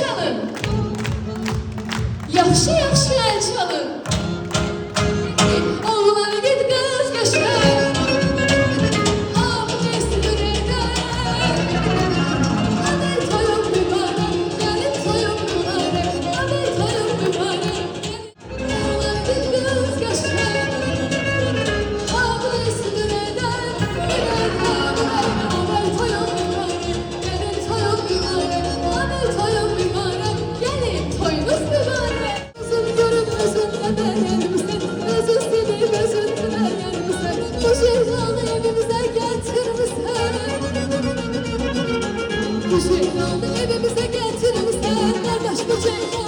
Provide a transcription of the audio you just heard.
çalın. Yaxşı yaxşı el çalın. Oğlan git kız göçer. Ah neslidir eder. Hadi toyum mübarek, gelin toyum mübarek. Hadi toyum mübarek. Oğlan git kız göçer. Ah neslidir eder. Hadi toyum mübarek, gelin toyum mübarek. Hadi toyum mübarek, gelin toyunuz mübarek. Gözün görün özünle beğenmişsin. Özün silip özünle gelmişsin. Bu şehralı evimize getirmişsin. Bu şehralı evimize getirmişsin. Kardeş bu şehralı